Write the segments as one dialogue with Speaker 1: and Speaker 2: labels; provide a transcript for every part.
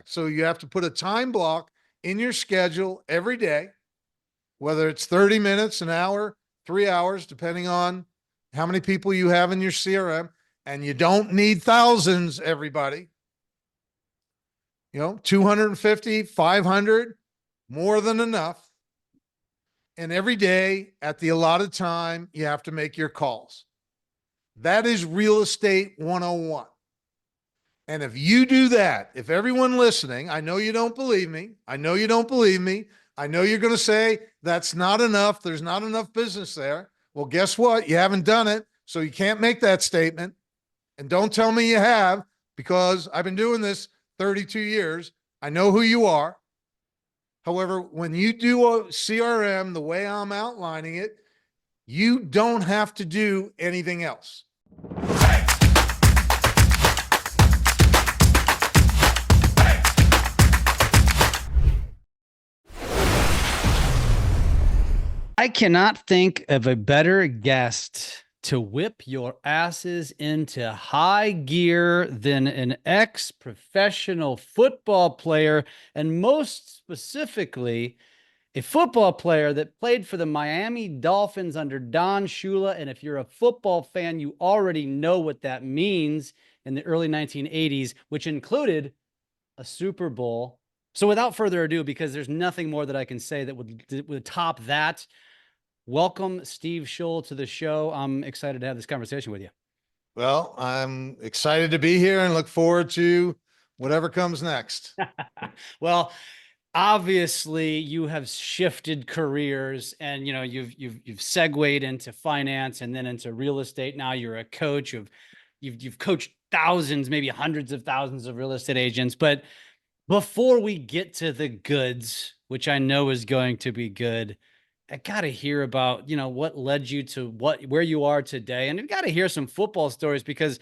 Speaker 1: So you have to put a time block in your schedule every day, whether it's 30 minutes, an hour, 3 hours, depending on how many people you have in your CRM. And you don't need thousands, everybody. 250, 500, more than enough. And every day at the allotted time, you have to make your calls. That is real estate 101. And if you do that, if everyone listening, I know you don't believe me. I know you don't believe me. I know you're going to say that's not enough. There's not enough business there. Well, guess what? You haven't done it. So you can't make that statement. And don't tell me you have, because I've been doing this 32 years. I know who you are. However, when you do a CRM the way I'm outlining it, you don't have to do anything else.
Speaker 2: I cannot think of a better guest to whip your asses into high gear than an ex-professional football player, and most specifically, a football player that played for the Miami Dolphins under Don Shula. And if you're a football fan, you already know what that means in the early 1980s, which included a Super Bowl. So without further ado, because there's nothing more that I can say that would top that, welcome Steve Shull to the show. I'm excited to have this conversation with you.
Speaker 1: Well, I'm excited to be here and look forward to whatever comes next.
Speaker 2: Well, obviously you have shifted careers, and you've segued into finance and then into real estate. Now you're a coach. You've coached thousands, maybe hundreds of thousands of real estate agents. But before we get to the goods, which I know is going to be good, I got to hear about, what led you to where you are today. And you've got to hear some football stories, because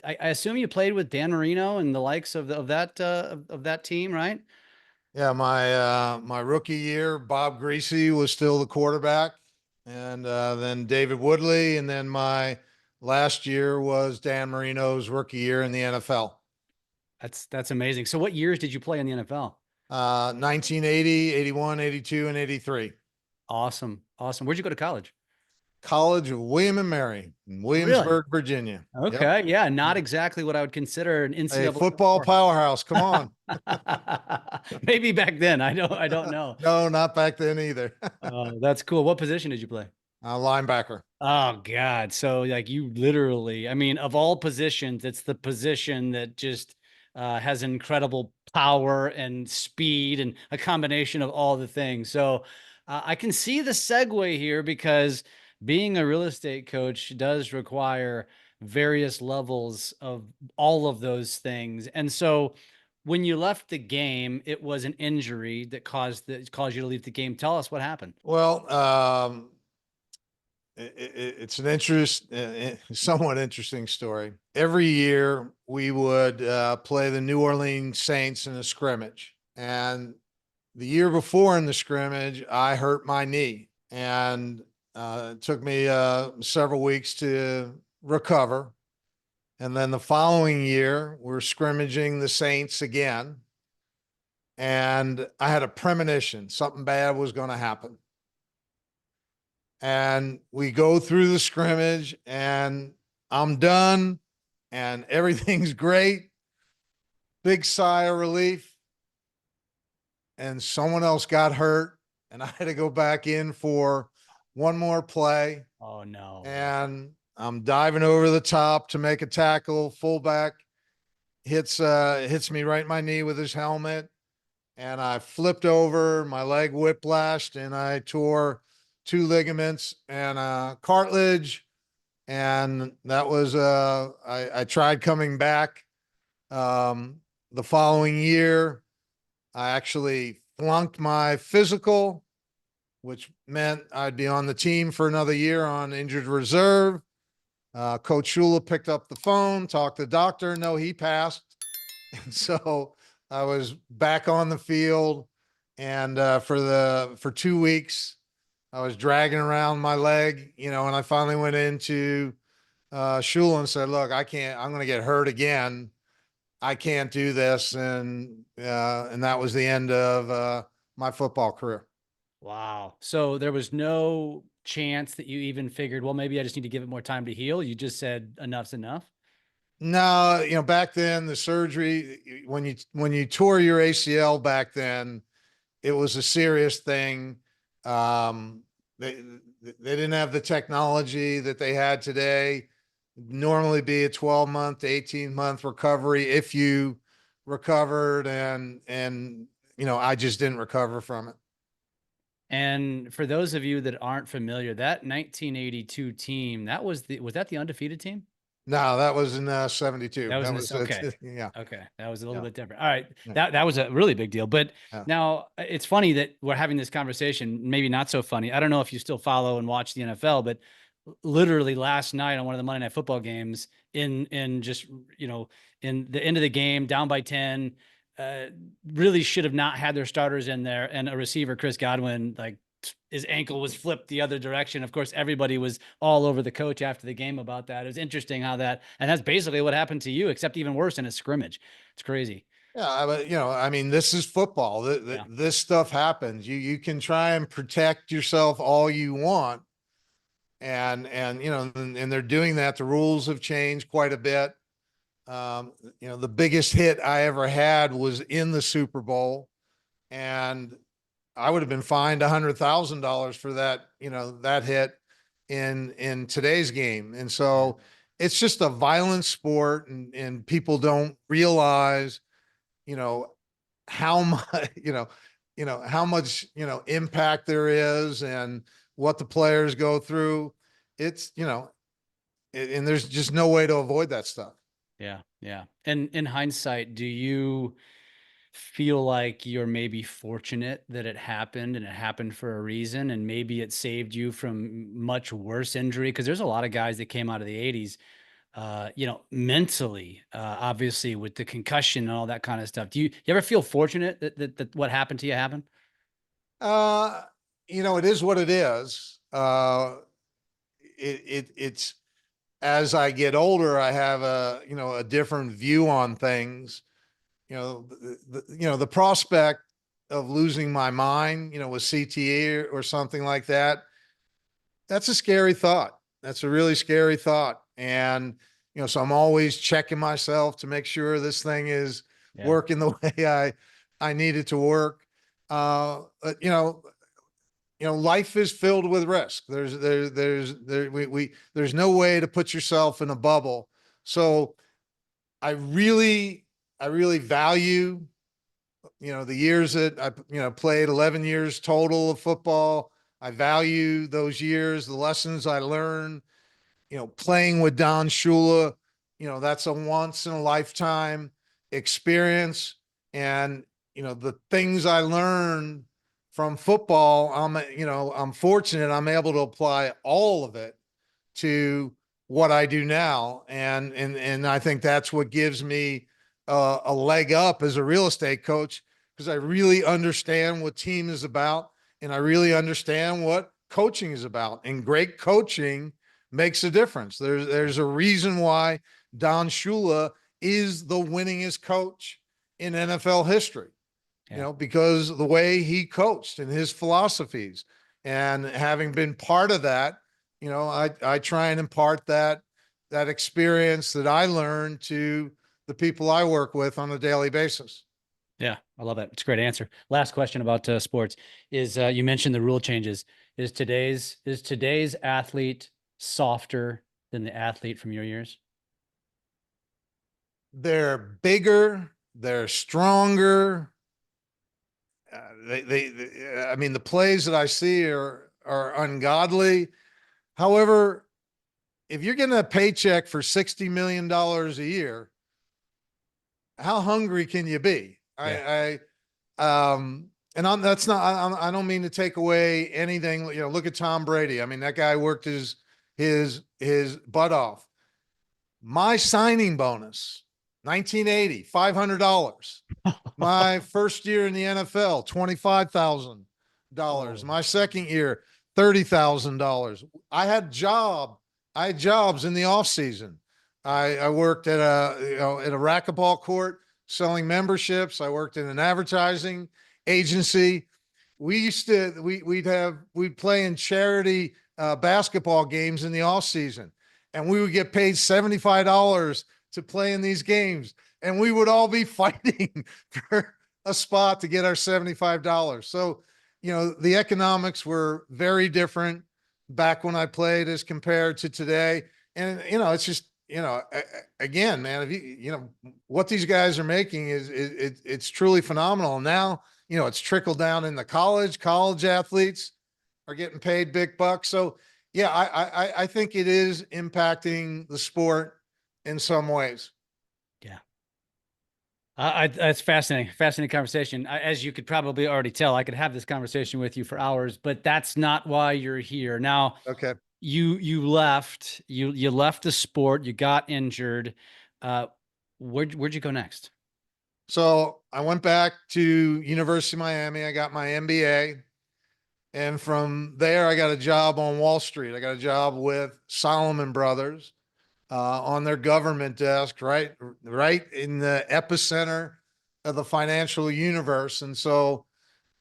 Speaker 2: I assume you played with Dan Marino and the likes of that team, right?
Speaker 1: Yeah, my rookie year, Bob Greasy was still the quarterback, and then David Woodley, and then my last year was Dan Marino's rookie year in the NFL.
Speaker 2: That's amazing. So what years did you play in the NFL?
Speaker 1: 1980, 81, 82, and 83.
Speaker 2: Awesome. Where'd you go to college?
Speaker 1: College of William and Mary in
Speaker 2: Really?
Speaker 1: Williamsburg, Virginia. Yep.
Speaker 2: Okay. Yeah. Not exactly what I would consider an
Speaker 1: A
Speaker 2: NCAA
Speaker 1: football powerhouse. Come on.
Speaker 2: Maybe back then. I don't know.
Speaker 1: No, not back then either.
Speaker 2: That's cool. What position did you play?
Speaker 1: Linebacker.
Speaker 2: Oh God. So like you literally, I mean, of all positions, it's the position that just has incredible power and speed and a combination of all the things. So I can see the segue here, because being a real estate coach does require various levels of all of those things. And so when you left the game, it was an injury that caused you to leave the game. Tell us what happened.
Speaker 1: Well, it's an somewhat interesting story. Every year we would play the New Orleans Saints in a scrimmage, and the year before in the scrimmage, I hurt my knee, and it took me several weeks to recover. And then the following year, we're scrimmaging the Saints again, and I had a premonition something bad was going to happen. And we go through the scrimmage, and I'm done, and everything's great. Big sigh of relief. And someone else got hurt, and I had to go back in for one more play.
Speaker 2: Oh no.
Speaker 1: And I'm diving over the top to make a tackle. Fullback hits me right in my knee with his helmet, and I flipped over, my leg whiplashed, and I tore 2 ligaments and cartilage. And that was I tried coming back the following year. I actually flunked my physical, which meant I'd be on the team for another year on injured reserve. Coach Shula picked up the phone, talked to the doctor. No, he passed. And so I was back on the field, and for 2 weeks, I was dragging around my leg, and I finally went into Shula and said, look, I can't, I'm going to get hurt again. I can't do this. And that was the end of, my football career.
Speaker 2: Wow. So there was no chance that you even figured, well, maybe I just need to give it more time to heal. You just said enough's enough.
Speaker 1: No, back then the surgery, when you tore your ACL back then, it was a serious thing. Um, they didn't have the technology that they had today. Normally be a 12-month to 18-month recovery if you recovered, and I just didn't recover from it.
Speaker 2: And for those of you that aren't familiar, that 1982 team, was that the undefeated team?
Speaker 1: No, that was in 72.
Speaker 2: That was
Speaker 1: That
Speaker 2: in
Speaker 1: was
Speaker 2: this. Okay.
Speaker 1: yeah,
Speaker 2: Okay. That was a little
Speaker 1: yeah,
Speaker 2: bit different. All right.
Speaker 1: yeah,
Speaker 2: That was a really big deal. But
Speaker 1: yeah.
Speaker 2: now it's funny that we're having this conversation, maybe not so funny. I don't know if you still follow and watch the NFL, but literally last night on one of the Monday Night Football games, in just, in the end of the game, down by 10, uh, really should have not had their starters in there. And a receiver, Chris Godwin, like his ankle was flipped the other direction. Of course, everybody was all over the coach after the game about that. It was interesting how and that's basically what happened to you, except even worse in a scrimmage. It's crazy.
Speaker 1: Yeah, but I mean, this is football.
Speaker 2: Yeah.
Speaker 1: This stuff happens. You can try and protect yourself all you want, and they're doing that. The rules have changed quite a bit. The biggest hit I ever had was in the Super Bowl, and I would have been fined $100,000 for that. That hit in today's game, and
Speaker 2: Right.
Speaker 1: so it's just a violent sport, and people don't realize, you know, how much, how much, impact there is and what the players go through. It's, and there's just no way to avoid that stuff.
Speaker 2: Yeah. Yeah. And in hindsight, do you feel like you're maybe fortunate that it happened and it happened for a reason, and maybe it saved you from much worse injury? Because there's a lot of guys that came out of the 80s, mentally, obviously with the concussion and all that kind of stuff. Do you ever feel fortunate that what happened to you happened?
Speaker 1: Uh, it is what it is. It's as I get older, I have a different view on things. The prospect of losing my mind, with CTE or something like that, that's a scary thought. That's a really scary thought. And, so I'm always checking myself to make sure this thing is
Speaker 2: Yeah.
Speaker 1: working the way I need it to work. But, life is filled with risk. There's no way to put yourself in a bubble. So I really, I really value, the years that I, played 11 years total of football. I value those years, the lessons I learned, playing with Don Shula, that's a once in a lifetime experience. And, the things I learned from football, I'm fortunate I'm able to apply all of it to what I do now. And I think that's what gives me a leg up as a real estate coach, because I really understand what team is about, and I really understand what coaching is about. And great coaching makes a difference. There's a reason why Don Shula is the winningest coach in NFL history,
Speaker 2: Yeah.
Speaker 1: because the way he coached and his philosophies. And having been part of that, I try and impart that experience that I learned to the people I work with on a daily basis.
Speaker 2: Yeah, I love that. It's a great answer. Last question about sports is, you mentioned the rule changes. Is today's athlete softer than the athlete from your years?
Speaker 1: They're bigger, they're stronger. I mean, the plays that I see are ungodly. However, if you're getting a paycheck for $60 million a year, how hungry can you be?
Speaker 2: Yeah.
Speaker 1: And that's not, I don't mean to take away anything. Look at Tom Brady. I mean, that guy worked his butt off. My signing bonus, 1980, $500. My first year in the NFL, $25,000.
Speaker 2: Oh,
Speaker 1: My second year, $30,000. I had jobs in the off season. I worked at at a racquetball court selling memberships. I worked in an advertising agency. We'd play in charity basketball games in the off season, and we would get paid $75 to play in these games, and we would all be fighting for a spot to get our $75. So, the economics were very different back when I played as compared to today. And, it's just, again, man, if what these guys are making it's truly phenomenal. Now, it's trickled down in the college athletes are getting paid big bucks. So yeah, I think it is impacting the sport in some ways.
Speaker 2: Yeah. That's fascinating conversation. As you could probably already tell, I could have this conversation with you for hours, but that's not why you're here. Now,
Speaker 1: Okay.
Speaker 2: you left the sport, you got injured. Where'd you go next?
Speaker 1: So I went back to University of Miami. I got my MBA. And from there, I got a job on Wall Street. I got a job with Solomon Brothers on their government desk, right in the epicenter of the financial universe. And so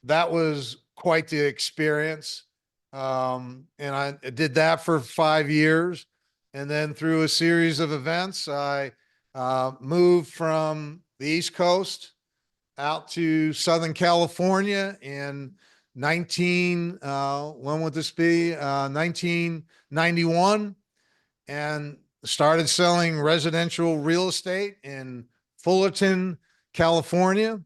Speaker 1: that was quite the experience. And I did that for 5 years. And then through a series of events, I moved from the East Coast out to Southern California in when would this be? 1991, and started selling residential real estate in Fullerton, California.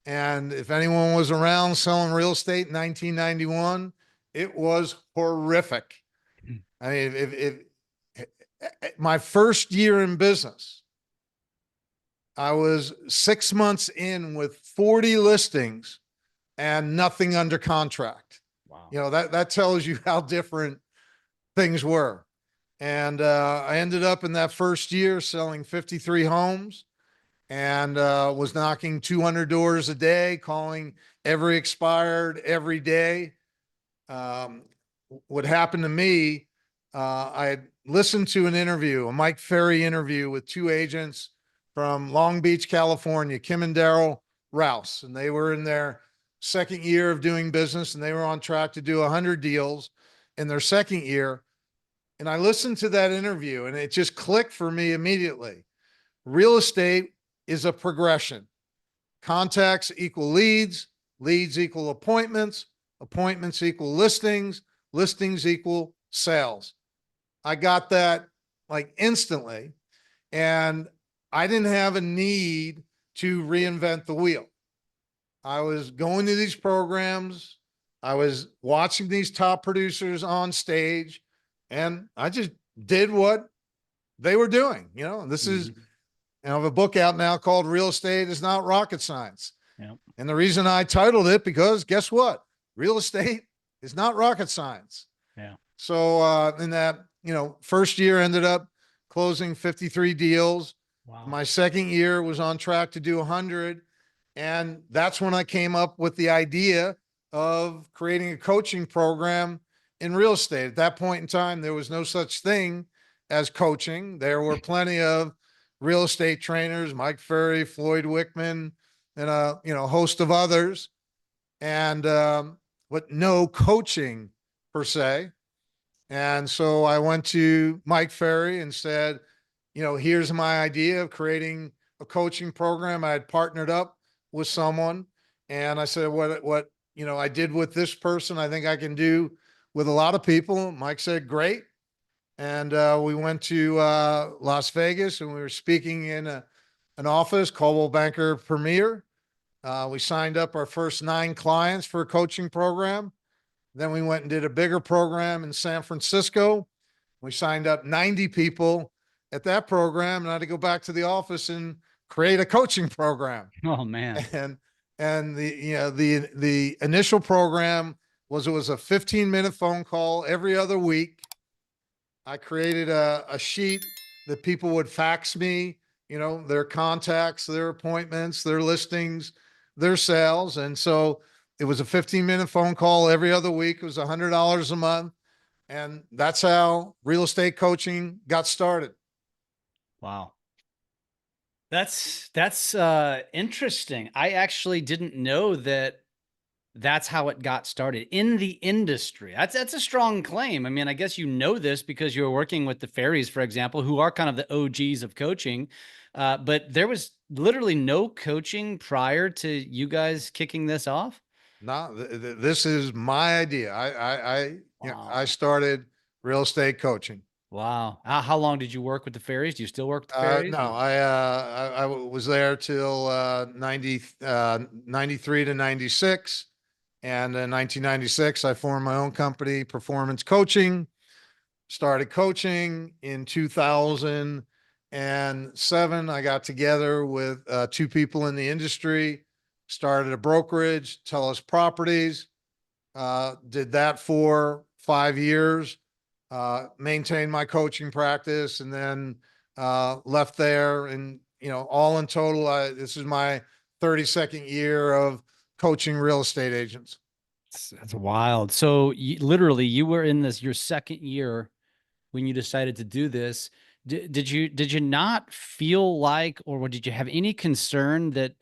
Speaker 1: And if anyone was around selling real estate in 1991, it was horrific. I mean, my first year in business, I was 6 months in with 40 listings and nothing under contract.
Speaker 2: Wow.
Speaker 1: That tells you how different things were. And I ended up in that first year selling 53 homes and was knocking 200 doors a day, calling every expired every day. What happened to me, I had listened to an interview, a Mike Ferry interview with two agents from Long Beach, California, Kim and Daryl Rouse, and they were in their second year of doing business, and they were on track to do 100 deals in their second year. And I listened to that interview, and it just clicked for me immediately. Real estate is a progression. Contacts equal leads, leads equal appointments, appointments equal listings, listings equal sales. I got that like instantly, and I didn't have a need to reinvent the wheel. I was going to these programs. I was watching these top producers on stage, and I just did what they were doing. This is, I have a book out now called Real Estate is Not Rocket Science.
Speaker 2: Yep.
Speaker 1: And the reason I titled it, because guess what? Real estate is not rocket science.
Speaker 2: Yeah.
Speaker 1: So in that, first year ended up closing 53 deals.
Speaker 2: Wow.
Speaker 1: My second year was on track to do 100. And that's when I came up with the idea of creating a coaching program in real estate. At that point in time, there was no such thing as coaching. There were plenty of real estate trainers, Mike Ferry, Floyd Wickman, and a host of others, and but no coaching per se. And so I went to Mike Ferry and said, here's my idea of creating a coaching program. I had partnered up with someone, and I said, what I did with this person, I think I can do with a lot of people. Mike said, great. And we went to Las Vegas, and we were speaking in an office, Coldwell Banker Premier. We signed up our first 9 clients for a coaching program. Then we went and did a bigger program in San Francisco. We signed up 90 people at that program, and I had to go back to the office and create a coaching program.
Speaker 2: Oh man.
Speaker 1: And the initial program was, it was a 15-minute phone call every other week. I created a sheet that people would fax me, their contacts, their appointments, their listings, their sales. And so it was a 15-minute phone call every other week. It was $100 a month. And that's how real estate coaching got started.
Speaker 2: Wow. That's interesting. I actually didn't know that that's how it got started in the industry. That's a strong claim. I mean, I guess you know this because you were working with the Fairies, for example, who are kind of the OGs of coaching. But there was literally no coaching prior to you guys kicking this off.
Speaker 1: No, this is my idea. I
Speaker 2: Wow.
Speaker 1: started real estate coaching.
Speaker 2: Wow. How long did you work with the Fairies? Do you still work with the Fairies?
Speaker 1: No, I was there till 93 to 96. And in 1996, I formed my own company, Performance Coaching. Started coaching in 2007. I got together with two people in the industry, started a brokerage, Tellus Properties, did that for 5 years, maintained my coaching practice, and then left there. And, all in total, this is my 32nd year of coaching real estate agents.
Speaker 2: That's wild. So literally, you were in this your second year when you decided to do this. Did you not feel like, or did you have any concern that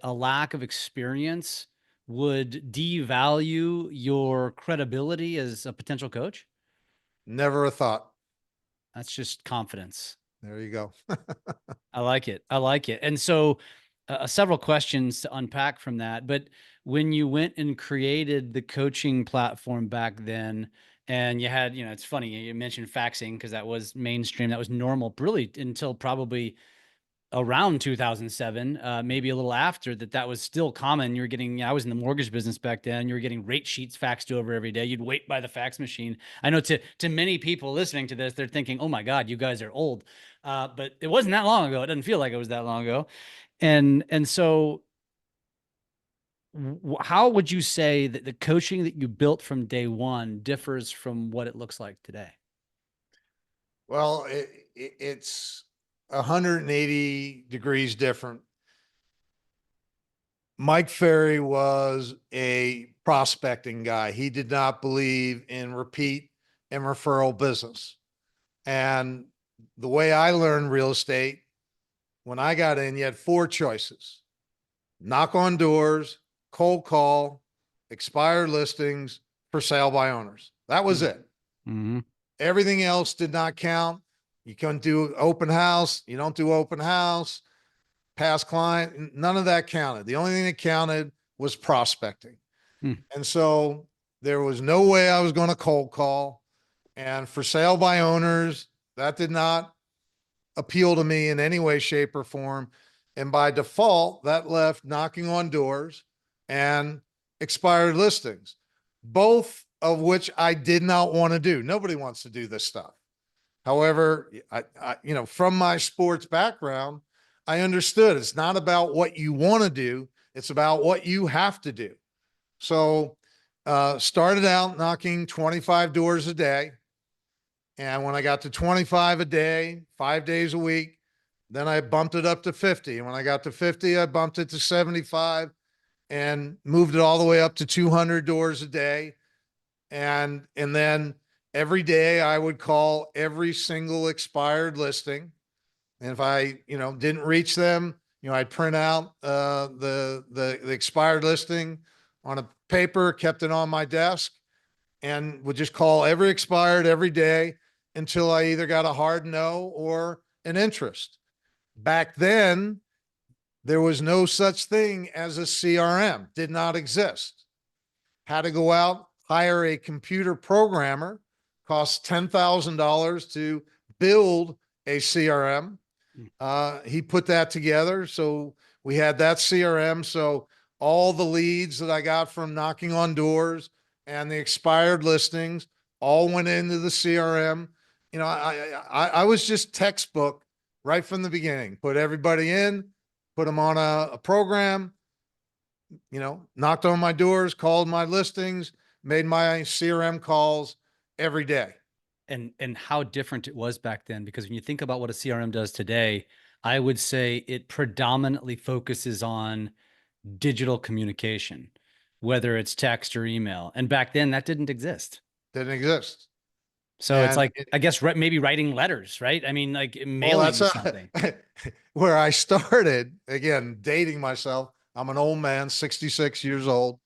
Speaker 2: a lack of experience would devalue your credibility as a potential coach?
Speaker 1: Never a thought.
Speaker 2: That's just confidence.
Speaker 1: There you go.
Speaker 2: I like it. I like it. And so, several questions to unpack from that. But when you went and created the coaching platform back then, and you had, it's funny, you mentioned faxing because that was mainstream, that was normal, really, until probably around 2007, maybe a little after that, that was still common. You were getting, I was in the mortgage business back then. You were getting rate sheets faxed over every day. You'd wait by the fax machine. I know to many people listening to this, they're thinking, oh my God, you guys are old. But it wasn't that long ago. It doesn't feel like it was that long ago. And so how would you say that the coaching that you built from day one differs from what it looks like today?
Speaker 1: Well, it's 180 degrees different. Mike Ferry was a prospecting guy. He did not believe in repeat and referral business. And the way I learned real estate, when I got in, you had four choices: knock on doors, cold call, expired listings, for sale by owners. That was it.
Speaker 2: Mm-hmm.
Speaker 1: Everything else did not count. You couldn't do open house. You don't do open house, past client. None of that counted. The only thing that counted was prospecting. And so there was no way I was going to cold call. And for sale by owners, that did not appeal to me in any way, shape, or form. And by default, that left knocking on doors and expired listings, both of which I did not want to do. Nobody wants to do this stuff. However, from my sports background, I understood it's not about what you want to do, it's about what you have to do. So, started out knocking 25 doors a day. And when I got to 25 a day, 5 days a week, then I bumped it up to 50. And when I got to 50, I bumped it to 75 and moved it all the way up to 200 doors a day. And then every day I would call every single expired listing. And if I, didn't reach them, I'd print out the expired listing on a paper, kept it on my desk, and would just call every expired every day until I either got a hard no or an interest. Back then, there was no such thing as a CRM, did not exist. Had to go out, hire a computer programmer, cost $10,000 to build a CRM. He put that together. So we had that CRM. So all the leads that I got from knocking on doors and the expired listings all went into the CRM. I was just textbook right from the beginning. Put everybody in, put them on a program, knocked on my doors, called my listings, made my CRM calls every day.
Speaker 2: And how different it was back then, because when you think about what a CRM does today, I would say it predominantly focuses on digital communication, whether it's text or email. And back then that didn't exist.
Speaker 1: Didn't exist.
Speaker 2: So it's
Speaker 1: And
Speaker 2: like, I guess, maybe writing letters, right? I mean, like
Speaker 1: well, that's
Speaker 2: mailing something.
Speaker 1: where I started. Again, dating myself. I'm an old man, 66 years old.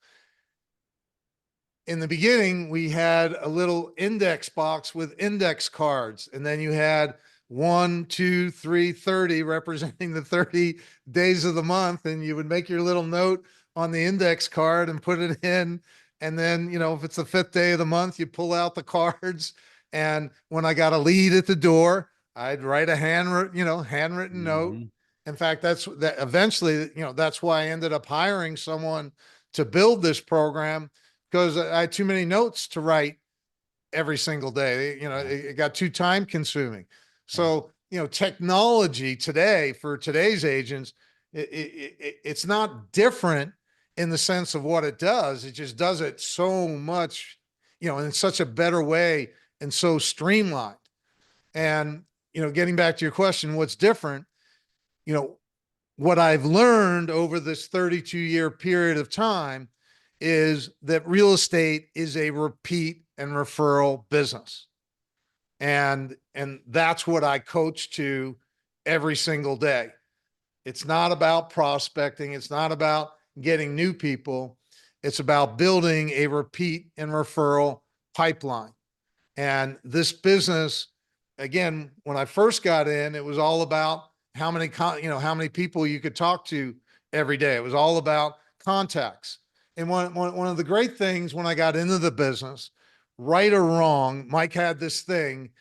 Speaker 1: In the beginning, we had a little index box with index cards, and then you had 1, 2, 3, 30 representing the 30 days of the month. And you would make your little note on the index card and put it in. And then, if it's the fifth day of the month, you pull out the cards. And when I got a lead at the door, I'd write a handwritten note.
Speaker 2: Mhm.
Speaker 1: In fact, that's that eventually, that's why I ended up hiring someone to build this program, because I had too many notes to write every single day.
Speaker 2: Yeah.
Speaker 1: It got too time consuming.
Speaker 2: Yeah.
Speaker 1: So, technology today for today's agents, it's not different in the sense of what it does. It just does it so much, in such a better way and so streamlined. And, getting back to your question, what's different, you know, what I've learned over this 32-year period of time is that real estate is a repeat and referral business. And that's what I coach to every single day. It's not about prospecting, it's not about getting new people. It's about building a repeat and referral pipeline. And this business, again, when I first got in, it was all about how many people you could talk to every day. It was all about contacts. And one of the great things when I got into the business, right or wrong, Mike had this thing.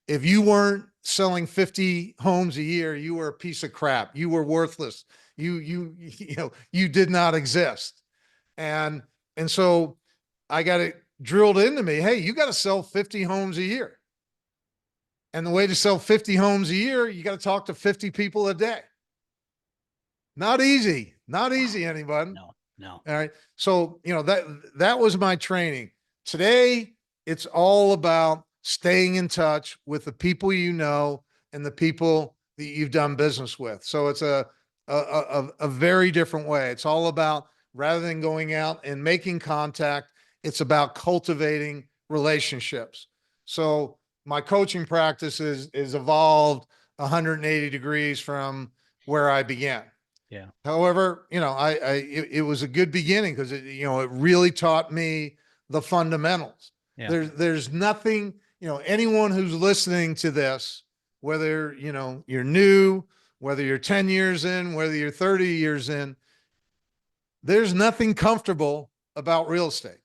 Speaker 1: If you weren't selling 50 homes a year, you were a piece of crap. You were worthless. You did not exist. And and so I got it drilled into me. Hey, you got to sell 50 homes a year. And the way to sell 50 homes a year, you got to talk to 50 people a day. Not easy. Not easy, anyone.
Speaker 2: No, no.
Speaker 1: All right. So, that was my training. Today, it's all about staying in touch with the people and the people that you've done business with. So it's a very different way. It's all about, rather than going out and making contact, it's about cultivating relationships. So my coaching practice is evolved 180 degrees from where I began.
Speaker 2: Yeah.
Speaker 1: However, it was a good beginning because it really taught me the fundamentals.
Speaker 2: Yeah.
Speaker 1: There's nothing, anyone who's listening to this, whether, you're new, whether you're 10 years in, whether you're 30 years in, there's nothing comfortable about real estate.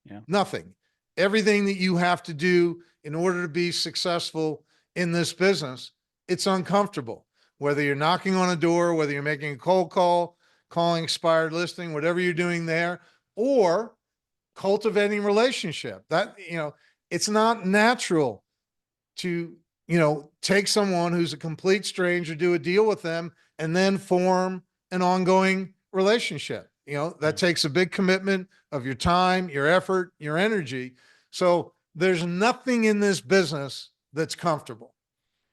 Speaker 2: Yeah.
Speaker 1: Nothing. Everything that you have to do in order to be successful in this business, it's uncomfortable. Whether you're knocking on a door, whether you're making a cold call, calling expired listing, whatever you're doing there, or cultivating relationship. It's not natural to, take someone who's a complete stranger, do a deal with them, and then form an ongoing relationship. That takes a big commitment of your time, your effort, your energy. So there's nothing in this business that's comfortable.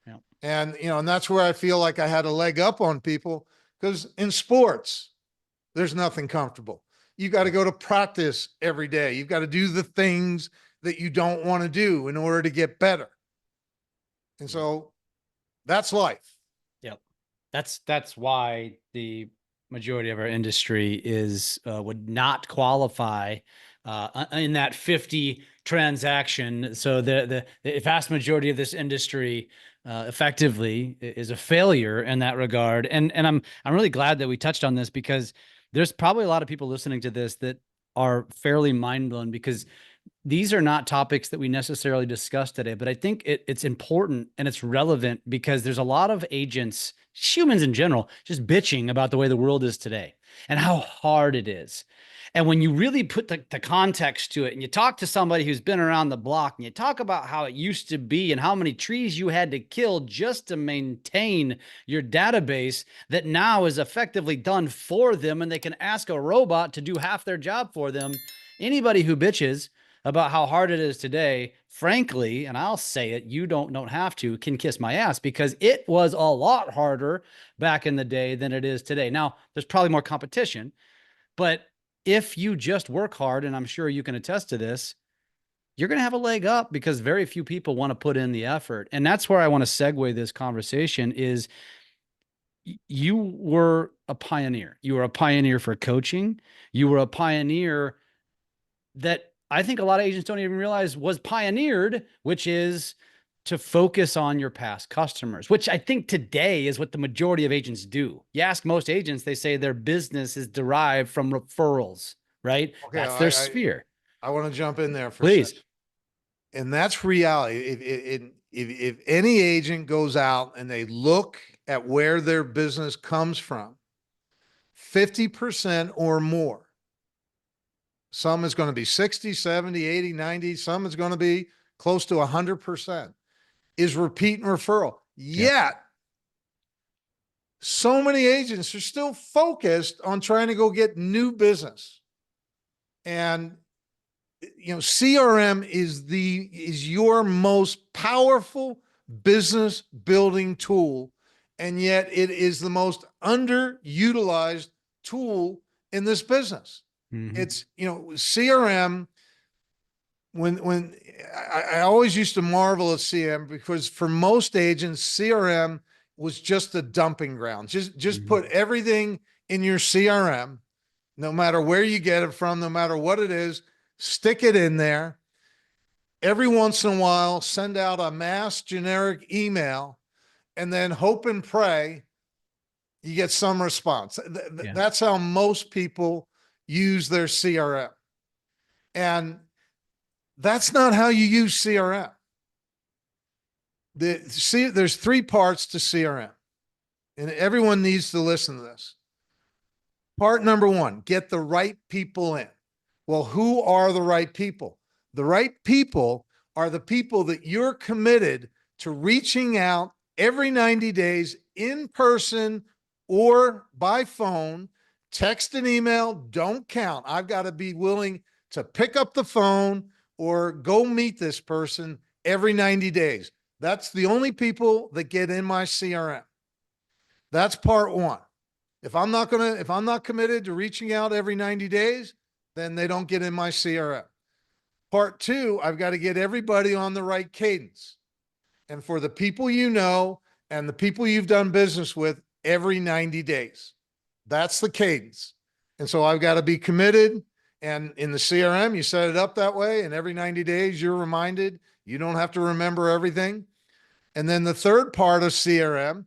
Speaker 2: Yeah.
Speaker 1: And that's where I feel like I had a leg up on people, because in sports, there's nothing comfortable. You got to go to practice every day. You've got to do the things that you don't want to do in order to get better. And so that's life.
Speaker 2: Yep. That's why the majority of our industry would not qualify in that 50 transaction. So the vast majority of this industry effectively is a failure in that regard. And I'm really glad that we touched on this, because there's probably a lot of people listening to this that are fairly mind blown, because these are not topics that we necessarily discuss today, but I think it's important and it's relevant, because there's a lot of agents, humans in general, just bitching about the way the world is today and how hard it is. And when you really put the context to it, and you talk to somebody who's been around the block, and you talk about how it used to be and how many trees you had to kill just to maintain your database that now is effectively done for them, and they can ask a robot to do half their job for them. Anybody who bitches about how hard it is today, frankly, and I'll say it, you don't have to, can kiss my ass, because it was a lot harder back in the day than it is today. Now, there's probably more competition, but if you just work hard, and I'm sure you can attest to this, you're going to have a leg up because very few people want to put in the effort. And that's where I want to segue this conversation is you were a pioneer. You were a pioneer for coaching. You were a pioneer that I think a lot of agents don't even realize was pioneered, which is to focus on your past customers, which I think today is what the majority of agents do. You ask most agents, they say their business is derived from referrals, right?
Speaker 1: Okay,
Speaker 2: That's their sphere.
Speaker 1: I want to jump in there for a
Speaker 2: Please.
Speaker 1: second. And that's reality. If any agent goes out and they look at where their business comes from, 50% or more, some is going to be 60, 70, 80, 90, some is going to be close to 100%, is repeat and referral. Yet, so many agents are still focused on trying to go get new business. And CRM is your most powerful business building tool, and yet it is the most underutilized tool in this business.
Speaker 2: Mm-hmm.
Speaker 1: It's CRM. When I always used to marvel at CRM because for most agents, CRM was just a dumping ground. Just put everything in your CRM, no matter where you get it from, no matter what it is. Stick it in there. Every once in a while, send out a mass generic email and then hope and pray you get some response. That's how most people use their CRM. And that's not how you use CRM. There's three parts to CRM, and everyone needs to listen to this. Part number one, get the right people in. Well, who are the right people? The right people are the people that you're committed to reaching out every 90 days in person or by phone. Text and email don't count. I've got to be willing to pick up the phone or go meet this person every 90 days. That's the only people that get in my CRM. That's part one. If I'm not committed to reaching out every 90 days, then they don't get in my CRM. Part two, I've got to get everybody on the right cadence. And for the people you know and the people you've done business with every 90 days, that's the cadence. And so I've got to be committed. And in the CRM, you set it up that way. And every 90 days, you're reminded. You don't have to remember everything. And then the third part of CRM,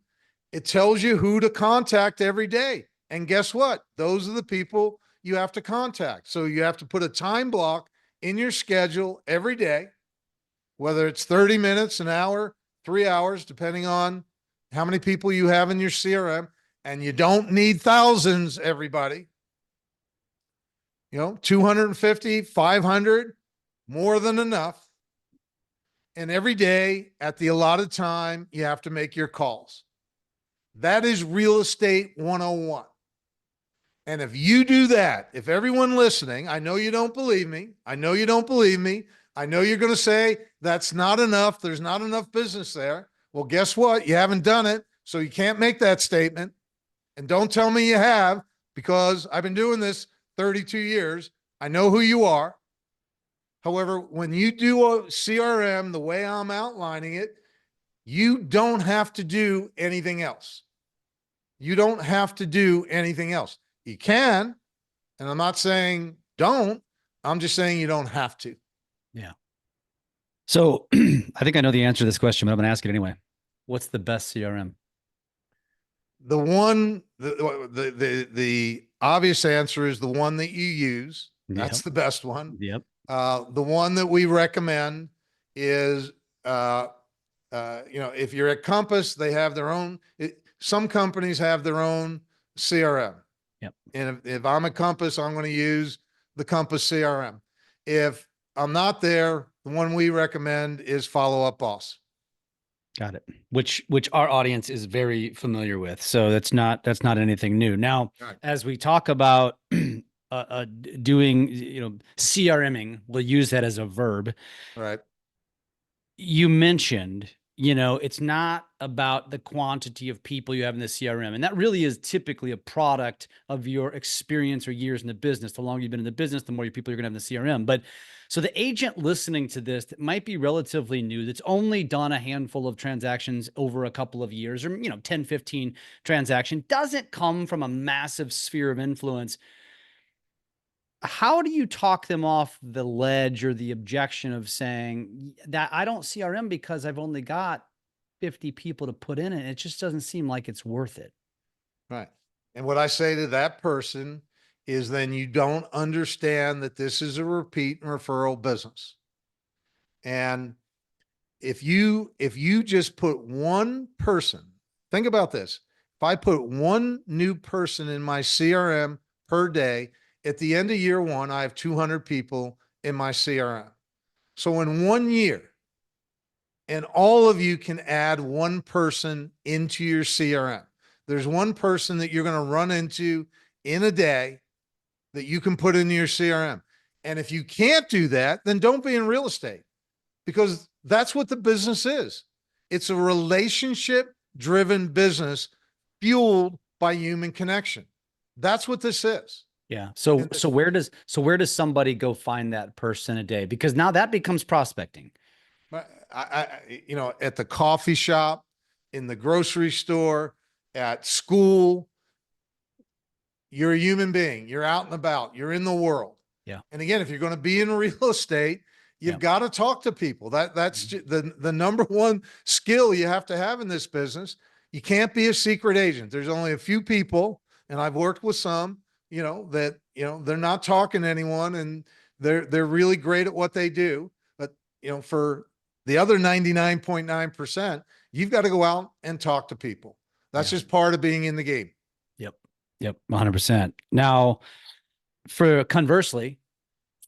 Speaker 1: it tells you who to contact every day. And guess what? Those are the people you have to contact. So you have to put a time block in your schedule every day, whether it's 30 minutes, an hour, 3 hours, depending on how many people you have in your CRM. And you don't need thousands, everybody. 250, 500, more than enough. And every day at the allotted time, you have to make your calls. That is real estate 101. And if you do that, if everyone listening, I know you don't believe me. I know you're going to say that's not enough. There's not enough business there. Well, guess what? You haven't done it. So you can't make that statement. And don't tell me you have, because I've been doing this 32 years. I know who you are. However, when you do a CRM the way I'm outlining it, you don't have to do anything else. You don't have to do anything else. You can, and I'm not saying don't. I'm just saying you don't have to.
Speaker 2: Yeah. So I think I know the answer to this question, but I'm going to ask it anyway. What's the best CRM?
Speaker 1: The obvious answer is the one that you use. That's the best one.
Speaker 2: Yep.
Speaker 1: The one that we recommend is, if you're at Compass, they have their own. Some companies have their own CRM.
Speaker 2: Yep.
Speaker 1: And if I'm at Compass, I'm going to use the Compass CRM. If I'm not there, the one we recommend is Follow Up Boss.
Speaker 2: Got it. Which our audience is very familiar with. So that's not anything new. Now, as we talk about doing, CRMing, we'll use that as a verb.
Speaker 1: Right.
Speaker 2: You mentioned it's not about the quantity of people you have in the CRM. And that really is typically a product of your experience or years in the business. The longer you've been in the business, the more people you're going to have in the CRM. But so the agent listening to this that might be relatively new, that's only done a handful of transactions over a couple of years, or 10, 15 transaction, doesn't come from a massive sphere of influence. How do you talk them off the ledge or the objection of saying that I don't CRM because I've only got 50 people to put in it? It just doesn't seem like it's worth it.
Speaker 1: Right. And what I say to that person is, then you don't understand that this is a repeat and referral business. And if you just put one person, think about this. If I put one new person in my CRM per day, at the end of year one, I have 200 people in my CRM. So in 1 year, and all of you can add one person into your CRM. There's one person that you're going to run into in a day that you can put into your CRM. And if you can't do that, then don't be in real estate, because that's what the business is. It's a relationship driven business fueled by human connection. That's what this is.
Speaker 2: Yeah. So
Speaker 1: And
Speaker 2: where does somebody go find that person a day? Because now that becomes prospecting.
Speaker 1: at the coffee shop, in the grocery store, at school, you're a human being. You're out and about. You're in the world.
Speaker 2: Yeah.
Speaker 1: And again, if you're going to be in real estate, you've
Speaker 2: Yeah.
Speaker 1: got to talk to people. That's the number one skill you have to have in this business. You can't be a secret agent. There's only a few people, and I've worked with some, that they're not talking to anyone, and they're really great at what they do. But for the other 99.9%, you've got to go out and talk to people. That's
Speaker 2: Yeah.
Speaker 1: just part of being in the game.
Speaker 2: Yep. Yep. 100%. Now, for conversely,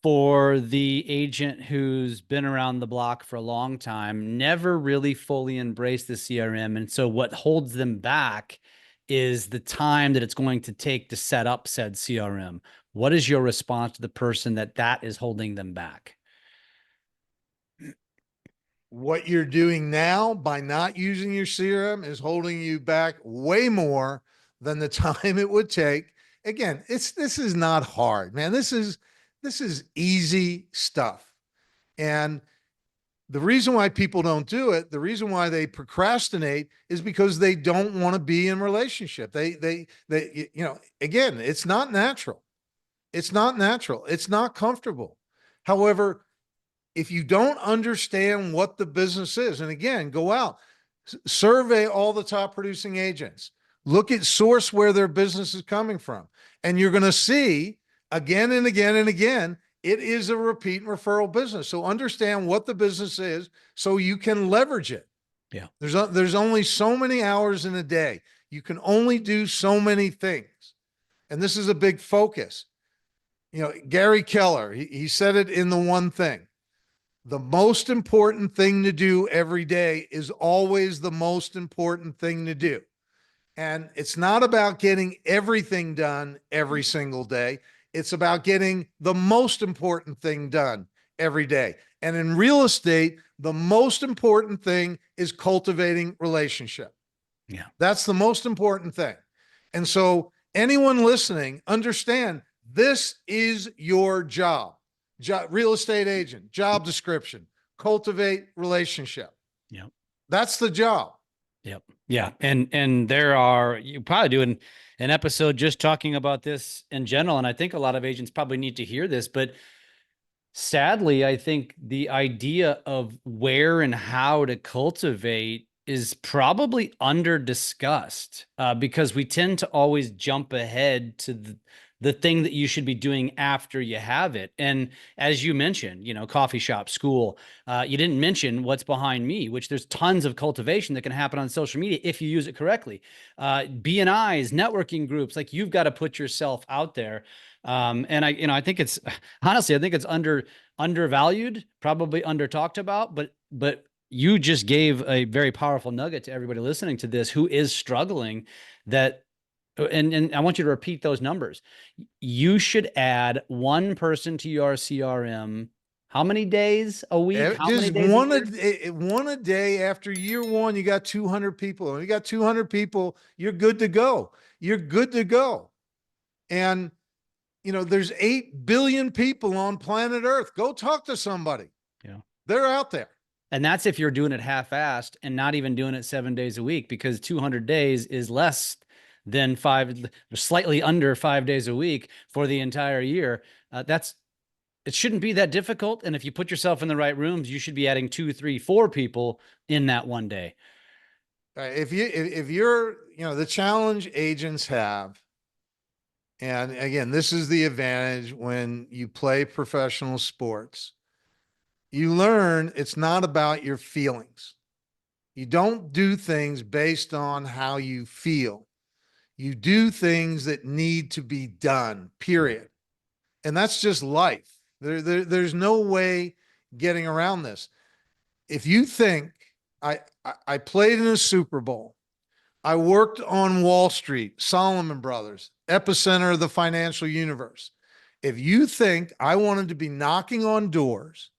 Speaker 2: for the agent who's been around the block for a long time, never really fully embraced the CRM. And so what holds them back is the time that it's going to take to set up said CRM. What is your response to the person that is holding them back?
Speaker 1: What you're doing now by not using your CRM is holding you back way more than the time it would take. Again, this is not hard, man. This is easy stuff. And the reason why people don't do it, the reason why they procrastinate, is because they don't want to be in relationship. Again, it's not natural. It's not natural. It's not comfortable. However, if you don't understand what the business is, and again, go out, survey all the top producing agents, look at source where their business is coming from, and you're going to see again and again and again, it is a repeat and referral business. So understand what the business is so you can leverage it.
Speaker 2: Yeah.
Speaker 1: There's only so many hours in a day. You can only do so many things. And this is a big focus. Gary Keller, he said it in The One Thing. The most important thing to do every day is always the most important thing to do. And it's not about getting everything done every single day. It's about getting the most important thing done every day. And in real estate, the most important thing is cultivating relationship.
Speaker 2: Yeah.
Speaker 1: That's the most important thing. And so anyone listening, understand this is your job. Real estate agent, job description, cultivate relationship.
Speaker 2: Yep.
Speaker 1: That's the job.
Speaker 2: Yep. Yeah. And you probably do an episode just talking about this in general. And I think a lot of agents probably need to hear this, but sadly, I think the idea of where and how to cultivate is probably under discussed because we tend to always jump ahead to the thing that you should be doing after you have it. And as you mentioned, coffee shop, school, you didn't mention what's behind me, which there's tons of cultivation that can happen on social media if you use it correctly. B&Is, networking groups, like you've got to put yourself out there. And I think it's honestly, I think it's undervalued, probably under talked about, but you just gave a very powerful nugget to everybody listening to this who is struggling and I want you to repeat those numbers. You should add one person to your CRM How many days a week? How many
Speaker 1: Just
Speaker 2: days a year?
Speaker 1: one a day. After year one, you got 200 people. And you got 200 people, you're good to go. You're good to go. And, there's 8 billion people on planet Earth. Go talk to somebody.
Speaker 2: Yeah.
Speaker 1: They're out there.
Speaker 2: And that's if you're doing it half-assed and not even doing it 7 days a week, because 200 days is less than slightly under 5 days a week for the entire year. It shouldn't be that difficult. And if you put yourself in the right rooms, you should be adding 2, 3, 4 people in that one day.
Speaker 1: If you're, the challenge agents have, and again, this is the advantage when you play professional sports. You learn it's not about your feelings. You don't do things based on how you feel. You do things that need to be done, period. And that's just life. There's no way getting around this. If you think I played in a Super Bowl, I worked on Wall Street, Solomon Brothers, epicenter of the financial universe. If you think I wanted to be knocking on doors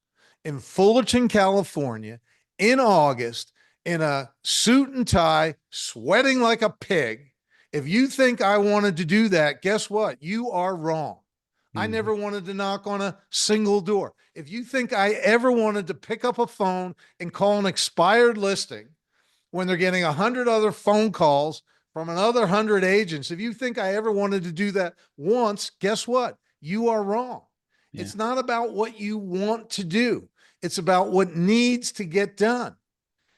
Speaker 1: in Fullerton, California in August in a suit and tie, sweating like a pig, if you think I wanted to do that, guess what? You are wrong. I never wanted to knock on a single door. If you think I ever wanted to pick up a phone and call an expired listing when they're getting 100 other phone calls from another 100 agents, if you think I ever wanted to do that once, guess what? You are wrong. Yeah. It's not about what you want to do. It's about what needs to get done.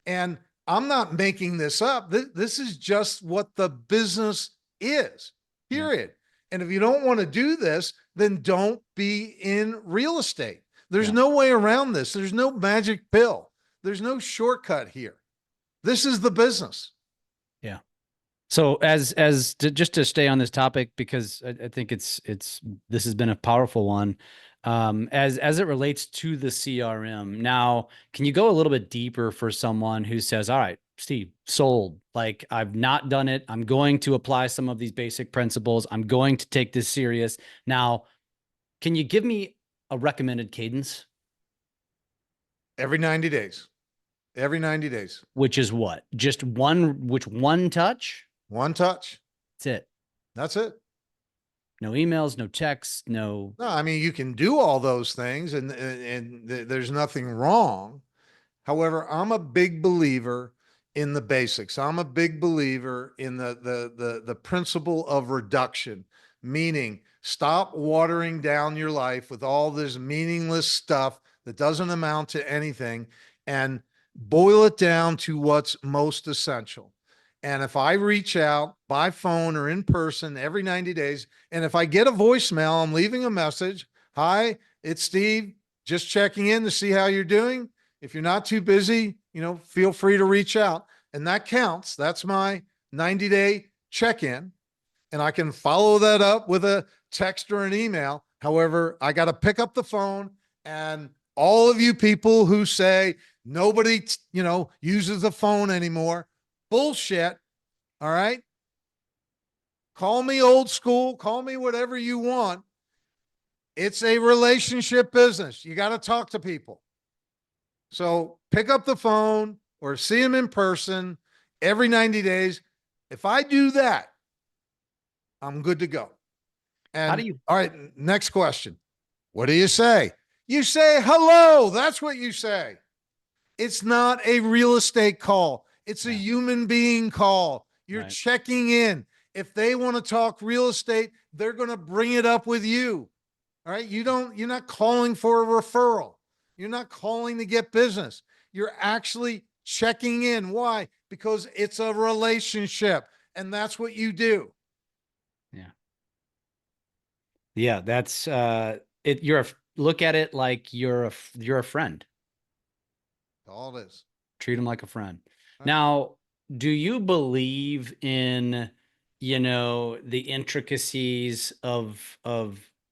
Speaker 1: And I'm not making this up. This is just what the business is, period. Yeah. And if you don't want to do this, then don't be in real estate. There's no way around this. There's no magic pill. There's no shortcut here. This is the business.
Speaker 2: Yeah. So just to stay on this topic, because I think this has been a powerful one. As it relates to the CRM. Now, can you go a little bit deeper for someone who says, all right, Steve, sold. Like, I've not done it. I'm going to apply some of these basic principles. I'm going to take this serious. Now, can you give me a recommended cadence?
Speaker 1: Every 90 days. Every 90 days.
Speaker 2: Which is what? Just one touch?
Speaker 1: One touch.
Speaker 2: That's it.
Speaker 1: That's it.
Speaker 2: No emails, no texts,
Speaker 1: no. I mean, you can do all those things and there's nothing wrong. However, I'm a big believer in the basics. I'm a big believer in the principle of reduction, meaning stop watering down your life with all this meaningless stuff that doesn't amount to anything and boil it down to what's most essential. And if I reach out by phone or in person every 90 days, and if I get a voicemail, I'm leaving a message. Hi, it's Steve, just checking in to see how you're doing. If you're not too busy, feel free to reach out. And that counts. That's my 90-day check-in. And I can follow that up with a text or an email. However, I got to pick up the phone. And all of you people who say nobody, uses the phone anymore, bullshit. All right. Call me old school, call me whatever you want. It's a relationship business. You got to talk to people. So pick up the phone or see them in person every 90 days. If I do that, I'm good to go. And all right, next question. What do you say? You say hello. That's what you say. It's not a real estate call. It's a human being call. You're checking in. If they want to talk real estate, they're going to bring it up with you. All right. You're not calling for a referral. You're not calling to get business. You're actually checking in. Why? Because it's a relationship and that's what you do.
Speaker 2: Yeah. Yeah. That's, look at it like you're a friend.
Speaker 1: All it is.
Speaker 2: Treat them like a friend. Right. Now, do you believe in, the intricacies of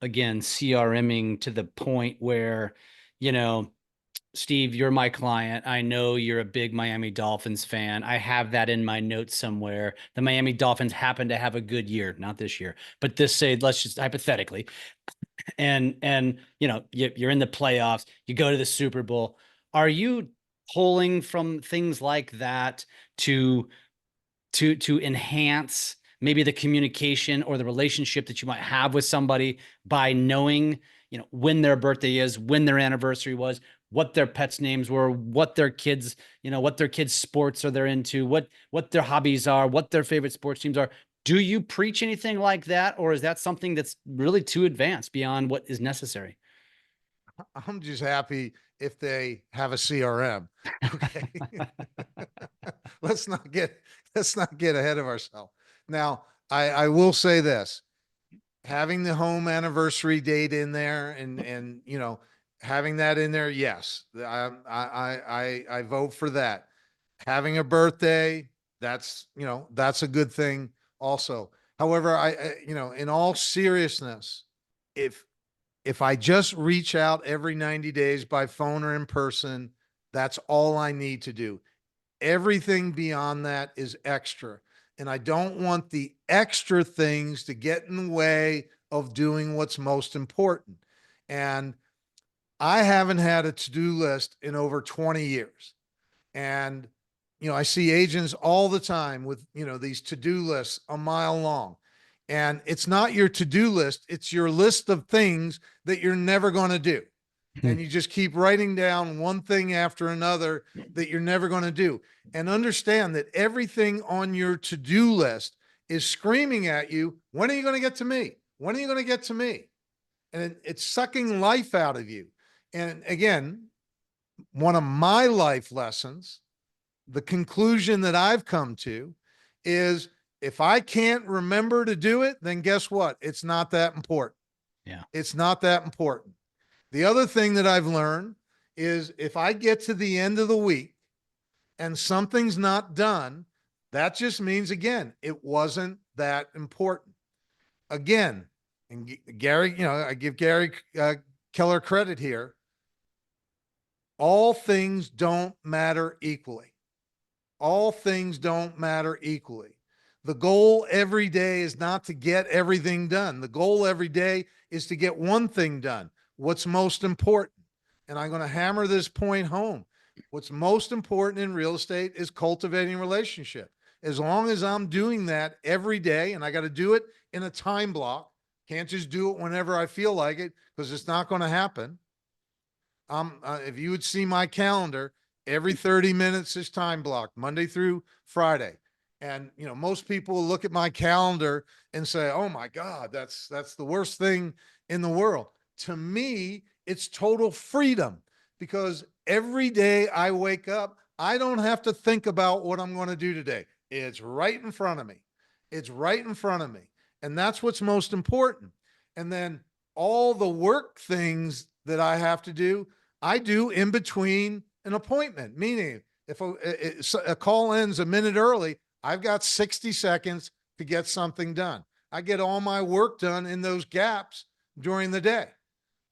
Speaker 2: again, CRMing to the point where, Steve, you're my client. I know you're a big Miami Dolphins fan. I have that in my notes somewhere. The Miami Dolphins happen to have a good year, not this year, but this say, let's just hypothetically, and you're in the playoffs, you go to the Super Bowl. Are you pulling from things like that to enhance maybe the communication or the relationship that you might have with somebody by knowing, when their birthday is, when their anniversary was, what their pets' names were, what their kids, what their kids' sports are they're into, what their hobbies are, what their favorite sports teams are? Do you preach anything like that, or is that something that's really too advanced beyond what is necessary?
Speaker 1: I'm just happy if they have a CRM. Okay. let's not get let's not get ahead of ourselves. Now, I will say this: having the home anniversary date in there, and having that in there, yes, I vote for that. Having a birthday, that's a good thing also. However, in all seriousness, if I just reach out every 90 days by phone or in person, that's all I need to do. Everything beyond that is extra. And I don't want the extra things to get in the way of doing what's most important. And I haven't had a to-do list in over 20 years. And, I see agents all the time with, these to-do lists a mile long. And it's not your to-do list, it's your list of things that you're never going to do. And you just keep writing down one thing after another that you're never going to do. And understand that everything on your to-do list is screaming at you, when are you going to get to me? When are you going to get to me? And it's sucking life out of you. And again, one of my life lessons, the conclusion that I've come to, is if I can't remember to do it, then guess what? It's not that important.
Speaker 2: Yeah.
Speaker 1: It's not that important. The other thing that I've learned is if I get to the end of the week and something's not done, that just means, again, it wasn't that important. Again, and Gary, I give Gary Keller credit here. All things don't matter equally. All things don't matter equally. The goal every day is not to get everything done. The goal every day is to get one thing done. What's most important? And I'm going to hammer this point home. What's most important in real estate is cultivating relationship. As long as I'm doing that every day, and I got to do it in a time block, can't just do it whenever I feel like it, because it's not going to happen. If you would see my calendar, every 30 minutes is time blocked, Monday through Friday. And most people look at my calendar and say, "Oh my God, that's the worst thing in the world." To me, it's total freedom, because every day I wake up, I don't have to think about what I'm going to do today. It's right in front of me. It's right in front of me. And that's what's most important. And then all the work things that I have to do, I do in between an appointment, meaning if a call ends a minute early, I've got 60 seconds to get something done. I get all my work done in those gaps during the day.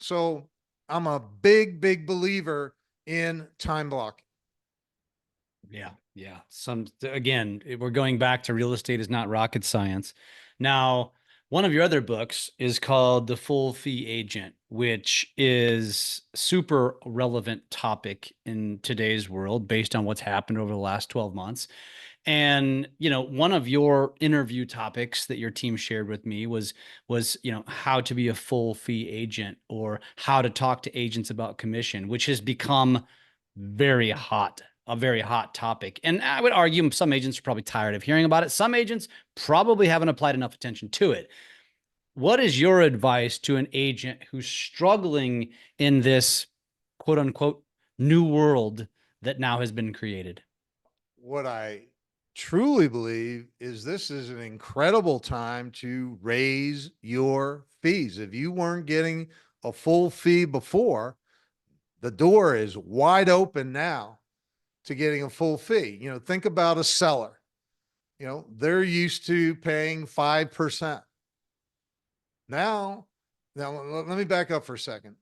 Speaker 1: So I'm a big, big believer in time blocking.
Speaker 2: Yeah, yeah. Again, we're going back to real estate is not rocket science. Now, one of your other books is called The Full Fee Agent, which is super relevant topic in today's world based on what's happened over the last 12 months. And, one of your interview topics that your team shared with me was, how to be a full fee agent, or how to talk to agents about commission, which has become very hot, a very hot topic. And I would argue some agents are probably tired of hearing about it. Some agents probably haven't applied enough attention to it. What is your advice to an agent who's struggling in this quote unquote new world that now has been created?
Speaker 1: What I truly believe is this is an incredible time to raise your fees. If you weren't getting a full fee before, the door is wide open now to getting a full fee. Think about a seller. They're used to paying 5%. Now, let me back up for a second.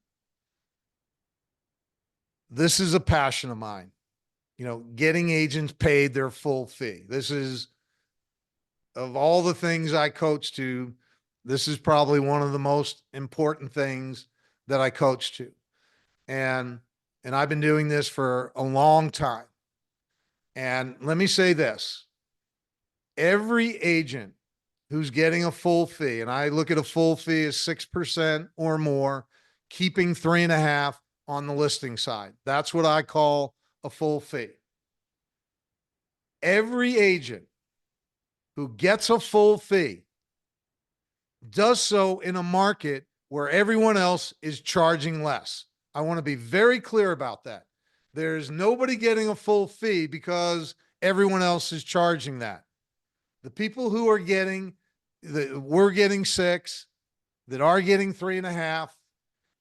Speaker 1: this is a passion of mine, getting agents paid their full fee. This is, of all the things I coach to, this is probably one of the most important things that I coach to. And I've been doing this for a long time. And let me say this, every agent who's getting a full fee, and I look at a full fee as 6% or more, keeping 3.5% on the listing side. That's what I call a full fee. Every agent who gets a full fee does so in a market where everyone else is charging less. I want to be very clear about that. There's nobody getting a full fee because everyone else is charging that. The people who are getting, we're getting 6, that are getting 3.5,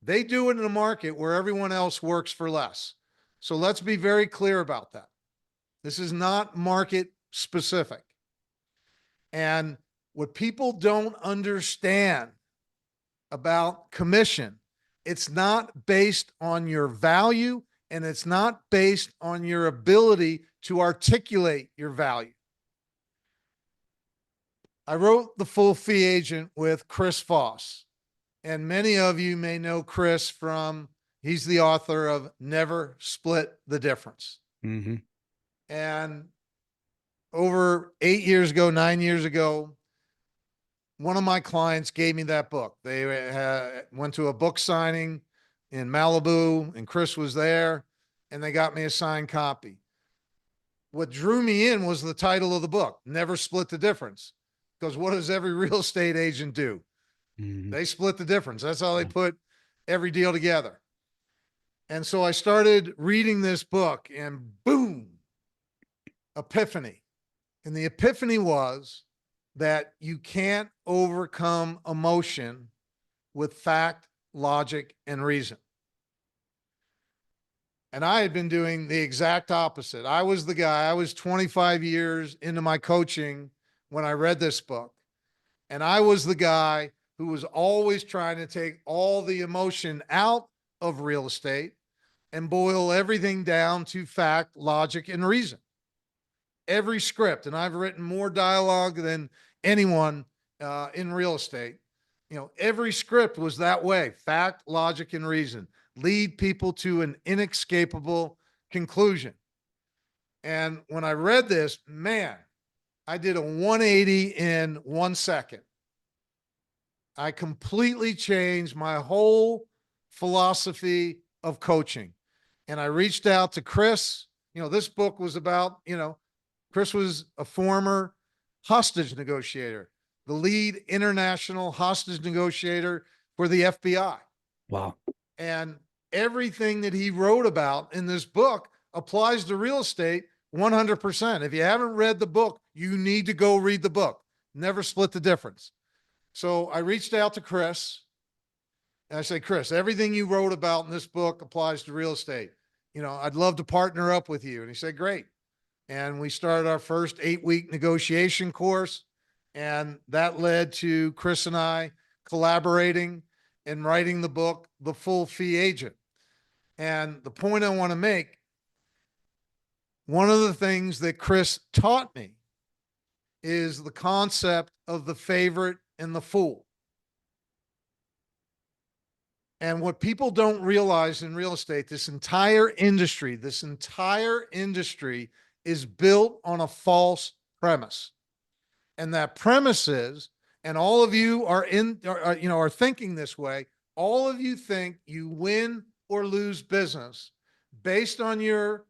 Speaker 1: they do it in a market where everyone else works for less. So let's be very clear about that. This is not market specific. And what people don't understand about commission, it's not based on your value, and it's not based on your ability to articulate your value. I wrote The Full Fee Agent with Chris Voss, and many of you may know Chris from, he's the author of Never Split the Difference.
Speaker 2: Mm-hmm.
Speaker 1: And over 8 years ago, 9 years ago, one of my clients gave me that book. They went to a book signing in Malibu, and Chris was there, and they got me a signed copy. What drew me in was the title of the book, Never Split the Difference. Because what does every real estate agent do?
Speaker 2: Mm-hmm.
Speaker 1: They split the difference. That's how they put every deal together. And so I started reading this book, and boom, epiphany. And the epiphany was that you can't overcome emotion with fact, logic, and reason. And I had been doing the exact opposite. I was the guy, I was 25 years into my coaching when I read this book. And I was the guy who was always trying to take all the emotion out of real estate and boil everything down to fact, logic, and reason. Every script, and I've written more dialogue than anyone in real estate. Every script was that way: fact, logic, and reason. Lead people to an inescapable conclusion. And when I read this, man, I did a 180 in 1 second. I completely changed my whole philosophy of coaching. And I reached out to Chris. This book was about, Chris was a former hostage negotiator, the lead international hostage negotiator for the FBI.
Speaker 2: Wow.
Speaker 1: And everything that he wrote about in this book applies to real estate 100%. If you haven't read the book, you need to go read the book. Never Split the Difference. So I reached out to Chris, and I said, Chris, everything you wrote about in this book applies to real estate. I'd love to partner up with you. And he said, great. And we started our first 8-week negotiation course. And that led to Chris and I collaborating and writing the book, The Full Fee Agent. And the point I want to make, one of the things that Chris taught me is the concept of the favorite and the fool. And what people don't realize in real estate, this entire industry is built on a false premise. And that premise is, and all of you are thinking this way, all of you think you win or lose business based on your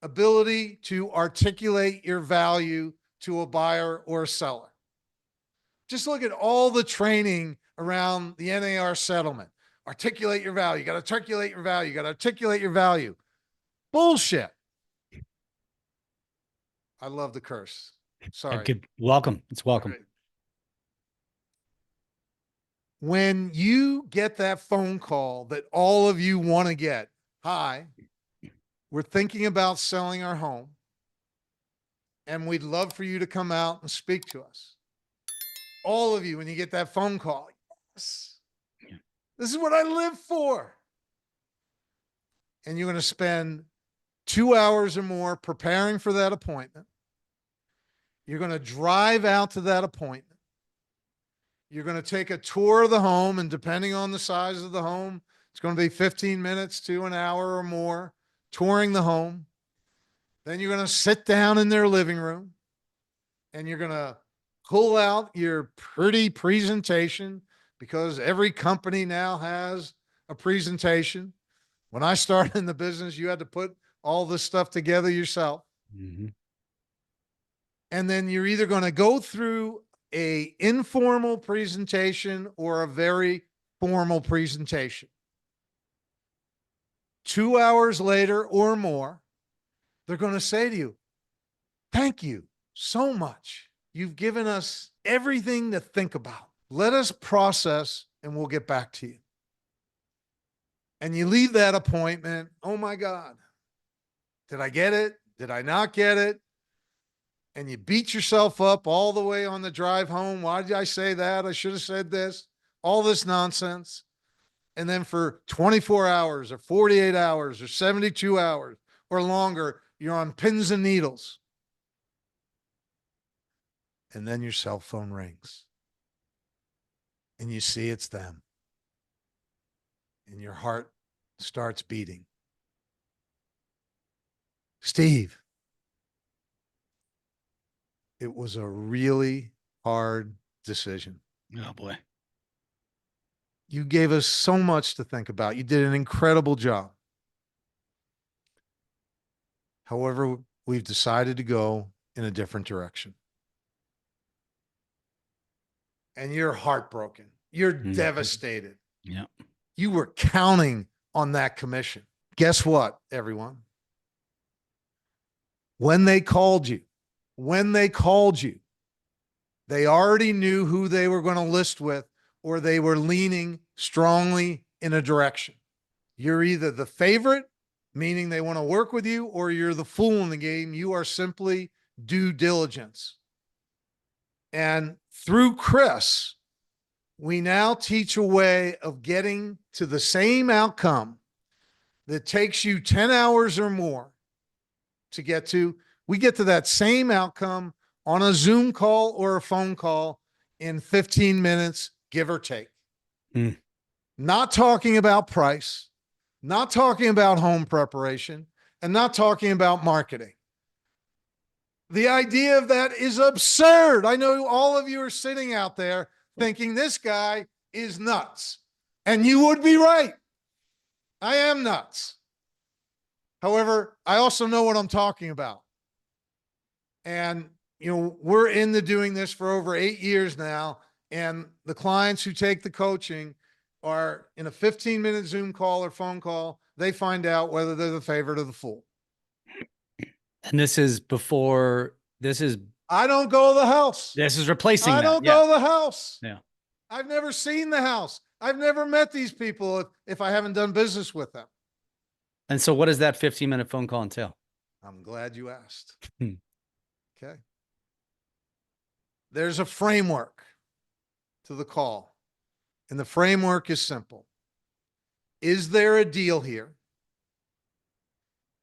Speaker 1: ability to articulate your value to a buyer or a seller. Just look at all the training around the NAR settlement. Articulate your value. You got to articulate your value. You got to articulate your value. Bullshit. I love the curse. Sorry.
Speaker 2: Welcome. It's welcome.
Speaker 1: Right. When you get that phone call that all of you want to get, hi, we're thinking about selling our home, and we'd love for you to come out and speak to us. All of you, when you get that phone call, yes, this is what I live for. and you're going to spend 2 hours or more preparing for that appointment. You're going to drive out to that appointment. You're going to take a tour of the home, and depending on the size of the home, it's going to be 15 minutes to an hour or more touring the home. Then you're going to sit down in their living room, and you're going to pull out your pretty presentation, because every company now has a presentation. When I started in the business, you had to put all this stuff together yourself.
Speaker 2: Mm-hmm.
Speaker 1: And then you're either going to go through a informal presentation or a very formal presentation. 2 hours later or more, they're going to say to you, thank you so much. You've given us everything to think about. Let us process and we'll get back to you. And you leave that appointment, oh my God, did I get it? Did I not get it? And you beat yourself up all the way on the drive home. Why did I say that? I should have said this. All this nonsense. And then for 24 hours or 48 hours or 72 hours or longer, you're on pins and needles. And then your cell phone rings. And you see it's them. And your heart starts beating. Steve, it was a really hard decision.
Speaker 2: Oh boy.
Speaker 1: You gave us so much to think about. You did an incredible job. However, we've decided to go in a different direction. And you're heartbroken. You're devastated.
Speaker 2: Yeah.
Speaker 1: You were counting on that commission. Guess what, everyone? When they called you, they already knew who they were going to list with, or they were leaning strongly in a direction. You're either the favorite, meaning they want to work with you, or you're the fool in the game. You are simply due diligence. And through Chris, we now teach a way of getting to the same outcome that takes you 10 hours or more to get to. We get to that same outcome on a Zoom call or a phone call in 15 minutes, give or take. Not talking about price, not talking about home preparation, and not talking about marketing. The idea of that is absurd. I know all of you are sitting out there thinking this guy is nuts. And you would be right. I am nuts. However, I also know what I'm talking about. And, we're into doing this for over 8 years now. And the clients who take the coaching are in a 15-minute Zoom call or phone call. They find out whether they're the favorite or the fool.
Speaker 2: And this is before,
Speaker 1: I don't go to the house.
Speaker 2: This is replacing
Speaker 1: I
Speaker 2: that.
Speaker 1: don't go to the house.
Speaker 2: Yeah.
Speaker 1: I've never seen the house. I've never met these people if I haven't done business with them.
Speaker 2: And so what does that 15-minute phone call entail?
Speaker 1: I'm glad you asked. Okay. There's a framework to the call. And the framework is simple. Is there a deal here?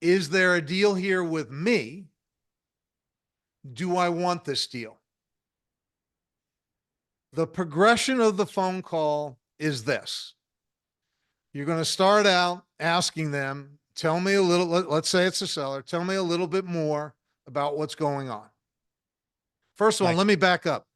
Speaker 1: Is there a deal here with me? Do I want this deal? The progression of the phone call is this. You're going to start out asking them, tell me a little, let's say it's a seller, tell me a little bit more about what's going on. First of all, let me back up.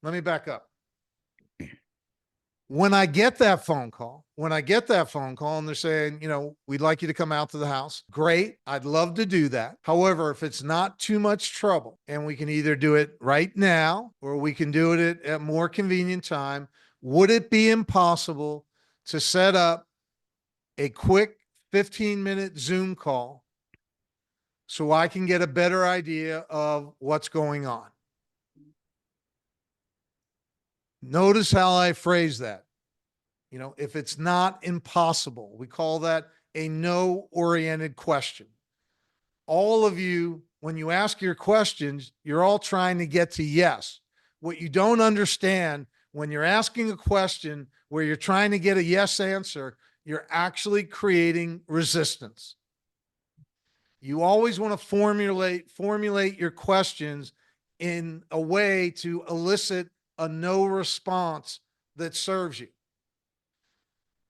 Speaker 1: When I get that phone call and they're saying, we'd like you to come out to the house. Great. I'd love to do that. However, if it's not too much trouble and we can either do it right now or we can do it at a more convenient time, would it be impossible to set up a quick 15-minute Zoom call so I can get a better idea of what's going on? Notice how I phrase that. If it's not impossible, we call that a no-oriented question. All of you, when you ask your questions, you're all trying to get to yes. What you don't understand when you're asking a question where you're trying to get a yes answer, you're actually creating resistance. You always want to formulate your questions in a way to elicit a no response that serves you.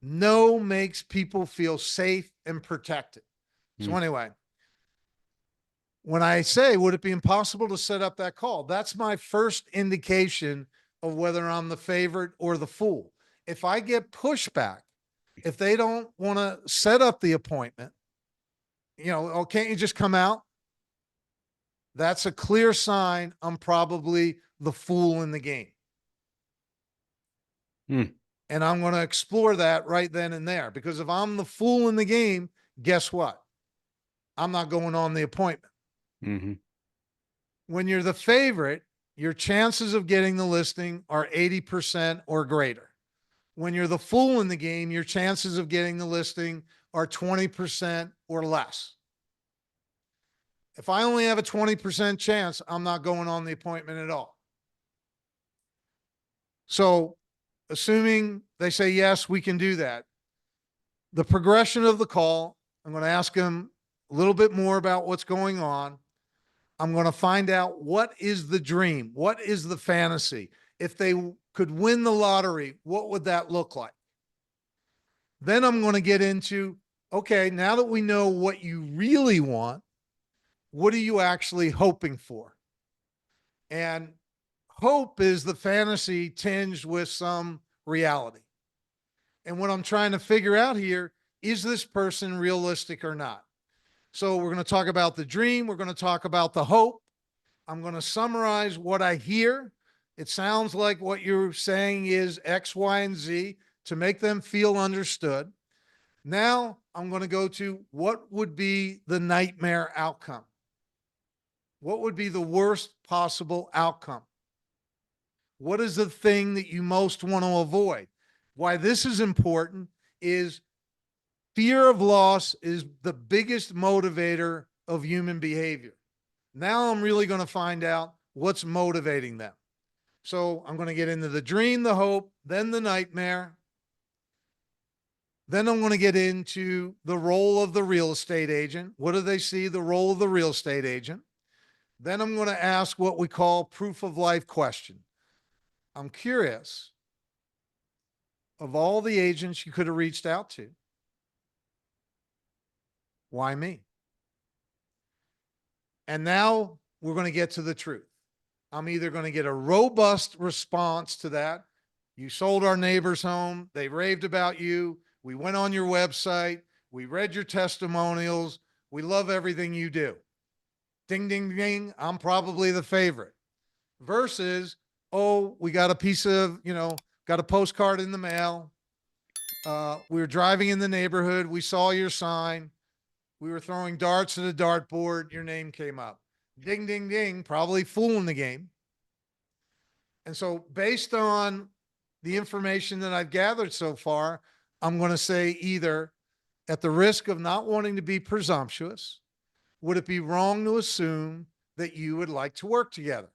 Speaker 1: No makes people feel safe and protected. So anyway, when I say, would it be impossible to set up that call? That's my first indication of whether I'm the favorite or the fool. If I get pushback, if they don't want to set up the appointment, oh, can't you just come out? That's a clear sign I'm probably the fool in the game. And I'm going to explore that right then and there, because if I'm the fool in the game, guess what? I'm not going on the appointment. When you're the favorite, your chances of getting the listing are 80% or greater. When you're the fool in the game, your chances of getting the listing are 20% or less. If I only have a 20% chance, I'm not going on the appointment at all. So, assuming they say, yes, we can do that, the progression of the call, I'm going to ask them a little bit more about what's going on. I'm going to find out what is the dream? What is the fantasy? If they could win the lottery, what would that look like? Then I'm going to get into, okay, now that we know what you really want, what are you actually hoping for? And hope is the fantasy tinged with some reality. And what I'm trying to figure out here, is this person realistic or not? So we're going to talk about the dream. We're going to talk about the hope. I'm going to summarize what I hear. It sounds like what you're saying is X, Y, and Z to make them feel understood. Now I'm going to go to what would be the nightmare outcome? What would be the worst possible outcome? What is the thing that you most want to avoid? Why this is important is fear of loss is the biggest motivator of human behavior. Now I'm really going to find out what's motivating them. So I'm going to get into the dream, the hope, then the nightmare. Then I'm going to get into the role of the real estate agent. What do they see the role of the real estate agent? Then I'm going to ask what we call proof of life question. I'm curious, of all the agents you could have reached out to, why me? And now we're going to get to the truth. I'm either going to get a robust response to that. You sold our neighbor's home. They raved about you. We went on your website. We read your testimonials. We love everything you do. Ding, ding, ding. I'm probably the favorite. Versus, oh, we got a piece of, got a postcard in the mail. We were driving in the neighborhood. We saw your sign. We were throwing darts at a dartboard. Your name came up. Ding, ding, ding. Probably fooling the game. And so based on the information that I've gathered so far, I'm going to say either, at the risk of not wanting to be presumptuous, would it be wrong to assume that you would like to work together?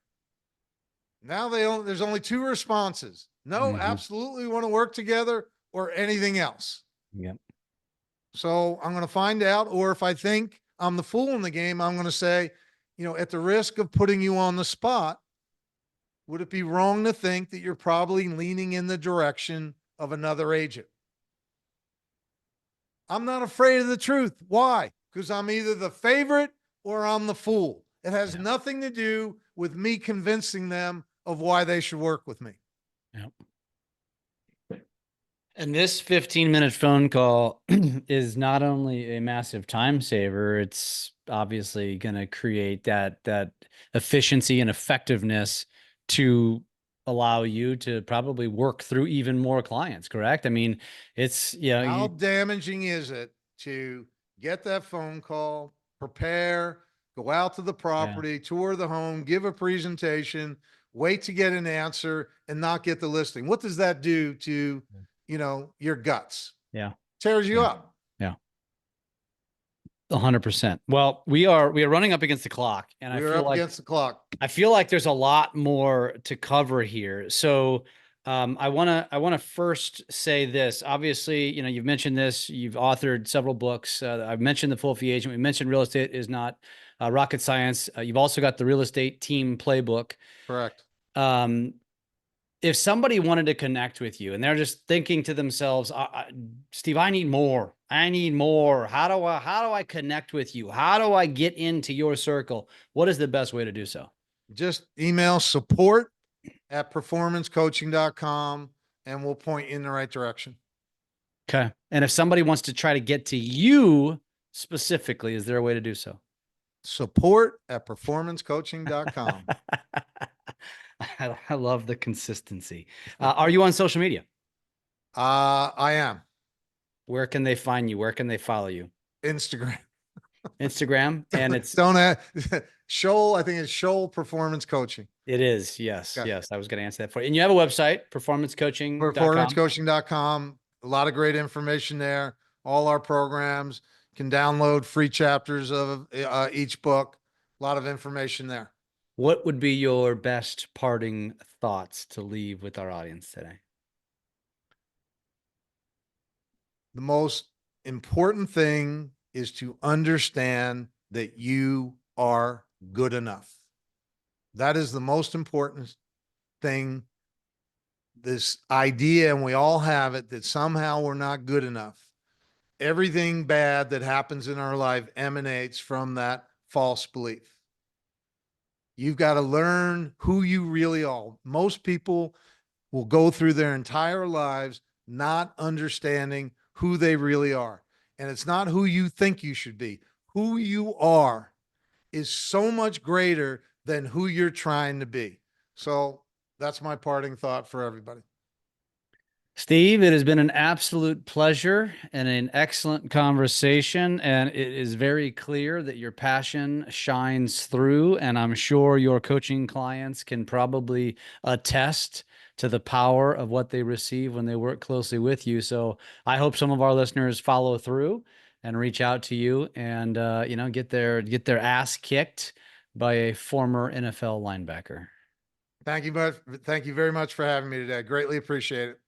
Speaker 1: Now there's only two responses. No, absolutely want to work together, or anything else.
Speaker 2: Yep.
Speaker 1: So I'm going to find out, or if I think I'm the fool in the game, I'm going to say, at the risk of putting you on the spot, would it be wrong to think that you're probably leaning in the direction of another agent? I'm not afraid of the truth. Why? Because I'm either the favorite or I'm the fool. It has nothing to do with me convincing them of why they should work with me.
Speaker 2: Yep. And this 15-minute phone call is not only a massive time saver, it's obviously going to create that efficiency and effectiveness to allow you to probably work through even more clients, correct? I mean, it's,
Speaker 1: how damaging is it to get that phone call, prepare, go out to the property, tour the home, give a presentation, wait to get an answer, and not get the listing? What does that do to, your guts?
Speaker 2: Yeah.
Speaker 1: Tears you up.
Speaker 2: Yeah. 100%. Well, we are running up against the clock, and
Speaker 1: We're up against the clock.
Speaker 2: I feel like there's a lot more to cover here. So I want to first say this. Obviously, you know, you've mentioned this. You've authored several books. I've mentioned The Full Fee Agent. We mentioned real estate is not rocket science. You've also got the real estate team playbook.
Speaker 1: Correct.
Speaker 2: Um, if somebody wanted to connect with you and they're just thinking to themselves, Steve, I need more. I need more. How do I connect with you? How do I get into your circle? What is the best way to do so?
Speaker 1: Just email support@performancecoaching.com and we'll point you in the right direction.
Speaker 2: Okay. And if somebody wants to try to get to you specifically, is there a way to do so?
Speaker 1: Support@performancecoaching.com.
Speaker 2: I love the consistency. Are you on social media?
Speaker 1: I am.
Speaker 2: Where can they find you? Where can they follow you?
Speaker 1: Instagram.
Speaker 2: Instagram. And it's,
Speaker 1: Don't have Shull. I think it's Shull Performance Coaching.
Speaker 2: it is. Yes.
Speaker 1: Okay.
Speaker 2: Yes. I was going to answer that for you. And you have a website, performancecoaching.com.
Speaker 1: Performancecoaching.com. A lot of great information there. All our programs, can download free chapters of each book. A lot of information there.
Speaker 2: What would be your best parting thoughts to leave with our audience today?
Speaker 1: The most important thing is to understand that you are good enough. That is the most important thing. This idea, and we all have it, that somehow we're not good enough. Everything bad that happens in our life emanates from that false belief. You've got to learn who you really are. Most people will go through their entire lives not understanding who they really are. And it's not who you think you should be. Who you are is so much greater than who you're trying to be. So that's my parting thought for everybody.
Speaker 2: Steve, it has been an absolute pleasure and an excellent conversation. And it is very clear that your passion shines through. And I'm sure your coaching clients can probably attest to the power of what they receive when they work closely with you. So I hope some of our listeners follow through and reach out to you and, get their ass kicked by a former NFL linebacker.
Speaker 1: Thank you very much for having me today. Greatly appreciate it.